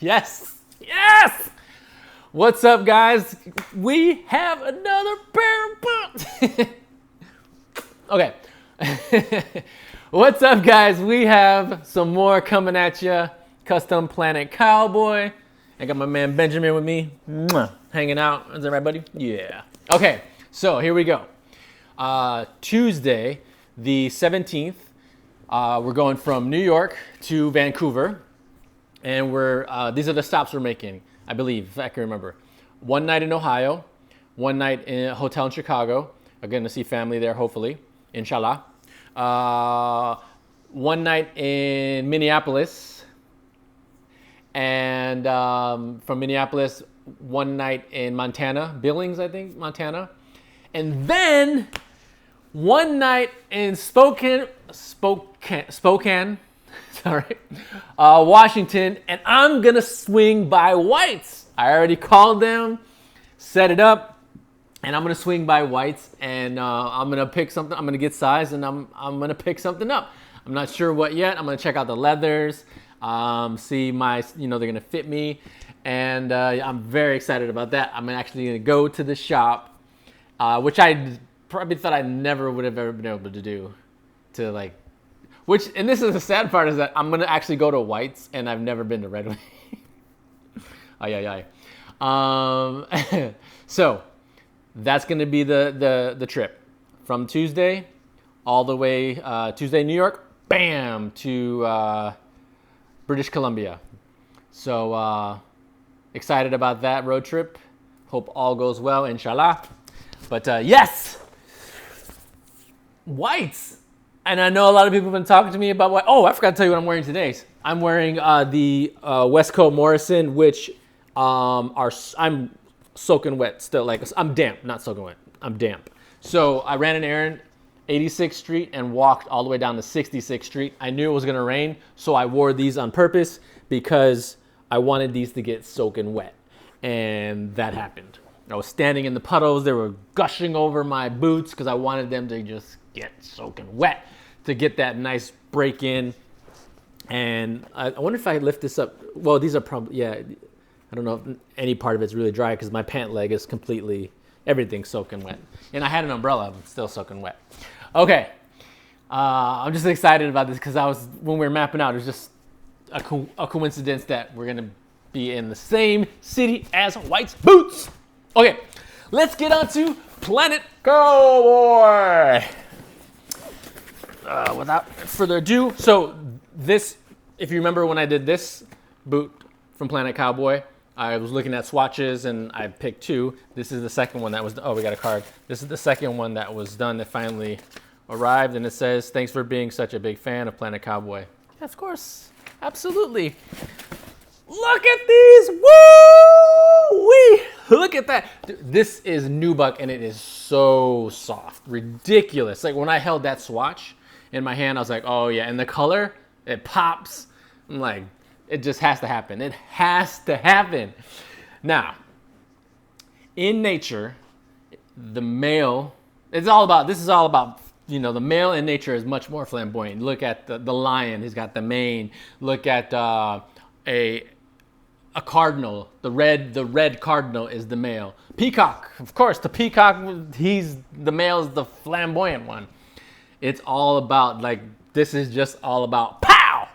Yes! Yes! What's up, guys? We have another pair of boots. Okay. What's up, guys? We have some more coming at you. Custom Planet Cowboy. I got my man Benjamin with me. Mwah. Hanging out. Is that right, buddy? Yeah. Okay, so here we go. Tuesday, the 17th, we're going from New York to Vancouver. And these are the stops we're making, I believe, if I can remember. One night in Ohio, one night in a hotel in Chicago. I'm going to see family there, hopefully, inshallah. One night in Minneapolis. And from Minneapolis, one night in Montana, Billings, I think, Montana. And then one night in Spokane, sorry, Washington, and I'm gonna swing by White's. I already called them, set it up, and I'm gonna swing by White's, and I'm gonna pick something. I'm gonna get size, and I'm gonna pick something up. I'm not sure what yet. I'm gonna check out the leathers, see they're gonna fit me, and I'm very excited about that. I'm actually gonna go to the shop, which I probably thought I never would have ever been able to do, and this is the sad part, is that I'm gonna actually go to White's, and I've never been to Red Wing. Ay. So that's gonna be the trip from Tuesday all the way Tuesday New York, bam, to British Columbia. So excited about that road trip. Hope all goes well, inshallah. But yes, White's. And I know a lot of people have been talking to me about what. Oh, I forgot to tell you what I'm wearing today. I'm wearing the Westcote Morrison, which I'm soaking wet still. Like, I'm damp, not soaking wet. I'm damp. So I ran an errand, 86th Street, and walked all the way down to 66th Street. I knew it was gonna rain, so I wore these on purpose because I wanted these to get soaking wet, and that happened. I was standing in the puddles. They were gushing over my boots because I wanted them to just get soaking wet to get that nice break in. And I wonder if I lift this up. Well, these are probably, yeah, I don't know if any part of it's really dry because my pant leg is completely, everything's soaking wet. And I had an umbrella, but still soaking wet. Okay, I'm just excited about this because when we were mapping out, it was just a coincidence that we're gonna be in the same city as White's boots. Okay, let's get on to Planet Cowboy. Without further ado, so this, if you remember when I did this boot from Planet Cowboy, I was looking at swatches and I picked two. This is the second one that was, oh, we got a card. This is the second one that was done that finally arrived, and it says, "Thanks for being such a big fan of Planet Cowboy." Yeah, of course, absolutely. Look at these, woo-wee! Look at that. This is nubuck, and it is so soft, ridiculous. Like when I held that swatch in my hand, I was like, oh yeah, and the color, it pops. I'm like, it just has to happen. It has to happen. Now, in nature, the male, this is all about, the male in nature is much more flamboyant. Look at the lion, he's got the mane. Look at a cardinal, the red cardinal is the male. Peacock, of course, the peacock, the male is the flamboyant one. It's all about, this is just all about pow!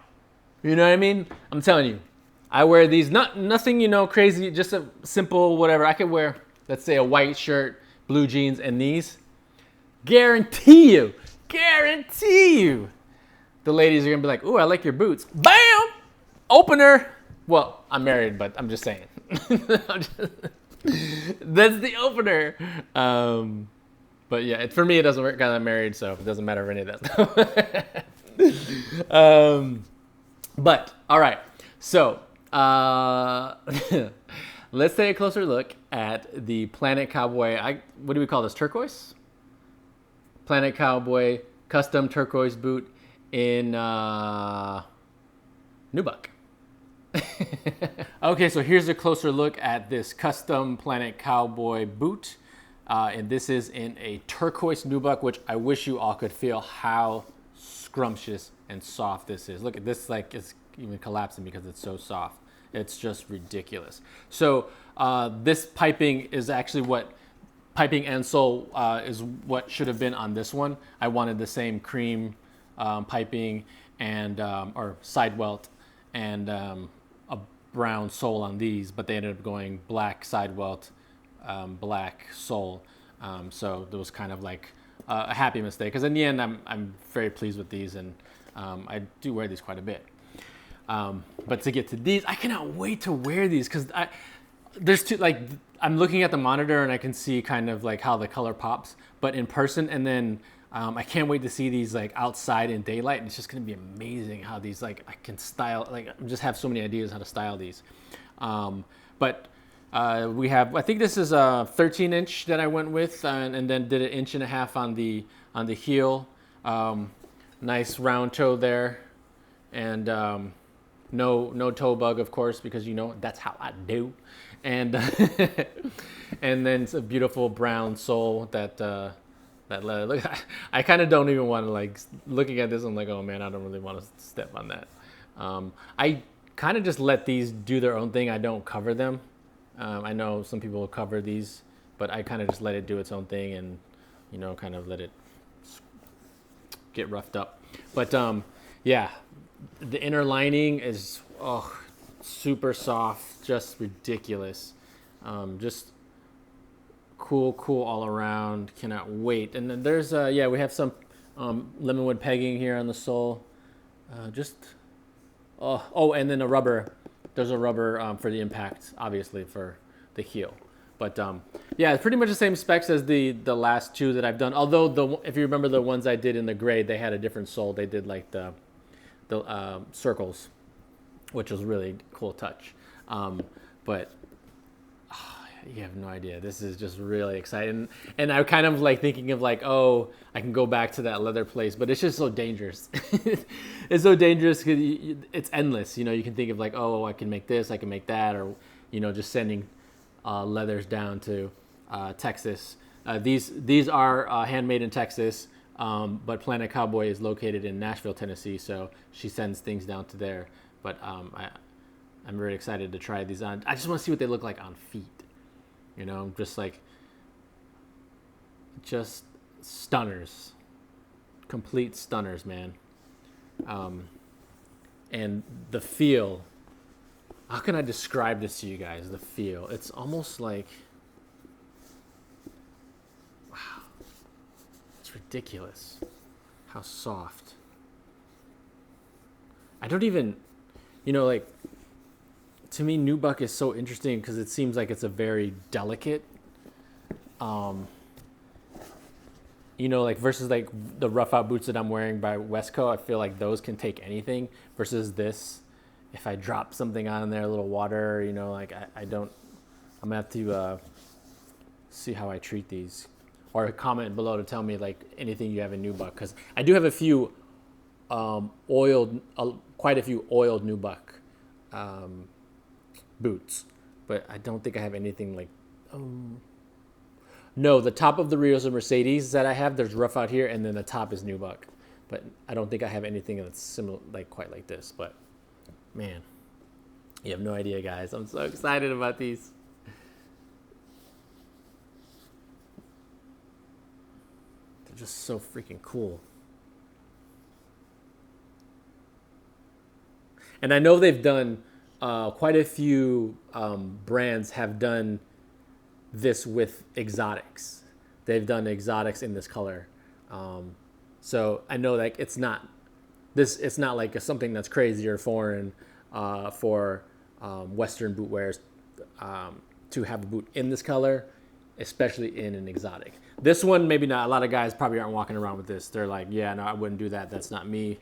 You know what I mean? I'm telling you, I wear these, nothing, crazy, just a simple whatever. I could wear, let's say, a white shirt, blue jeans, and these. Guarantee you, the ladies are gonna be like, ooh, I like your boots. Bam! Opener. Well, I'm married, but I'm just saying. That's the opener. But yeah, for me, it doesn't work because I'm married, so it doesn't matter for any of that stuff. But, all right. So, let's take a closer look at the Planet Cowboy. What do we call this? Turquoise? Planet Cowboy custom turquoise boot in nubuck. Okay, so here's a closer look at this custom Planet Cowboy boot. And this is in a turquoise nubuck, which I wish you all could feel how scrumptious and soft this is. Look at this, like it's even collapsing because it's so soft. It's just ridiculous. So this piping is actually what piping and sole is what should have been on this one. I wanted the same cream piping and or side welt and a brown sole on these, but they ended up going black side welt, black sole. So it was kind of like a happy mistake, because in the end I'm very pleased with these, and I do wear these quite a bit. But to get to these, I cannot wait to wear these, because there's two, like, I'm looking at the monitor and I can see kind of like how the color pops, but in person, and then I can't wait to see these like outside in daylight. And it's just gonna be amazing how these, like, I can style, like, I just have so many ideas how to style these. But we have, I think this is a 13-inch that I went with, and then did 1.5 inches on the heel. Nice round toe there, and no toe bug, of course, because you know that's how I do. And and then it's a beautiful brown sole that leather. Look, I kind of don't even want to, like, looking at this, I'm like, oh man, I don't really want to step on that. I kind of just let these do their own thing. I don't cover them. I know some people will cover these, but I kind of just let it do its own thing, and, you know, kind of let it get roughed up. But yeah, the inner lining is super soft, just ridiculous. Just cool all around. Cannot wait. And then there's yeah, we have some lemonwood pegging here on the sole. And then a rubber. There's a rubber for the impact, obviously, for the heel. But yeah, it's pretty much the same specs as the last two that I've done. Although if you remember the ones I did in the gray, they had a different sole. They did like the circles, which was really cool touch. But you have no idea. This is just really exciting. And I'm kind of like thinking of like, oh, I can go back to that leather place, but it's just so dangerous. It's so dangerous because it's endless. You know, you can think of like, oh, I can make this, I can make that, or, you know, just sending leathers down to Texas. These are handmade in Texas, but Planet Cowboy is located in Nashville, Tennessee, so she sends things down to there. But I'm very excited to try these on. I just want to see what they look like on feet. You know, just stunners, complete stunners, man. And the feel, how can I describe this to you guys? The feel, it's almost like, wow, it's ridiculous how soft. I don't even, you know, like, to me, nubuck is so interesting because it seems like it's a very delicate, you know, like versus like the rough out boots that I'm wearing by Westco. I feel like those can take anything versus this. If I drop something on there, a little water, you know, like I'm gonna have to see how I treat these, or comment below to tell me like anything you have in nubuck, because I do have a few quite a few oiled nubuck boots, but I don't think I have anything like, no, the top of the Rios and Mercedes that I have, there's rough out here, and then the top is nubuck, but I don't think I have anything that's similar, like quite like this. But man, you have no idea, guys. I'm so excited about these. They're just so freaking cool. And I know they've done quite a few brands have done this with exotics. They've done exotics in this color. So I know like it's not like something that's crazy or foreign for Western boot wearers to have a boot in this color, especially in an exotic. This one, maybe not. A lot of guys probably aren't walking around with this. They're like, yeah, no, I wouldn't do that. That's not me.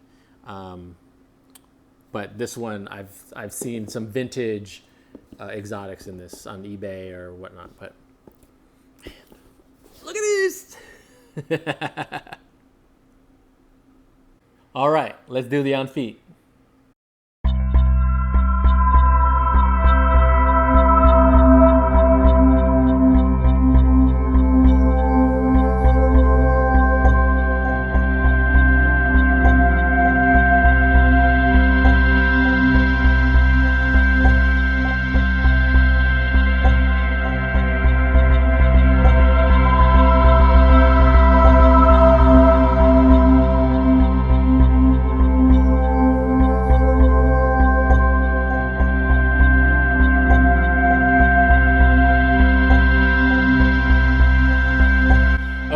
But this one, I've seen some vintage exotics in this on eBay or whatnot. But man, look at these! All right, let's do the on feet.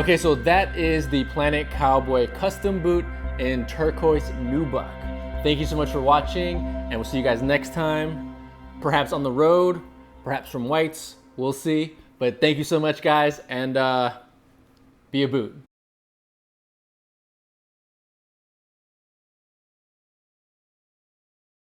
Okay, so that is the Planet Cowboy custom boot in turquoise nubuck. Thank you so much for watching, and we'll see you guys next time. Perhaps on the road, perhaps from White's, we'll see. But thank you so much, guys, and be a boot.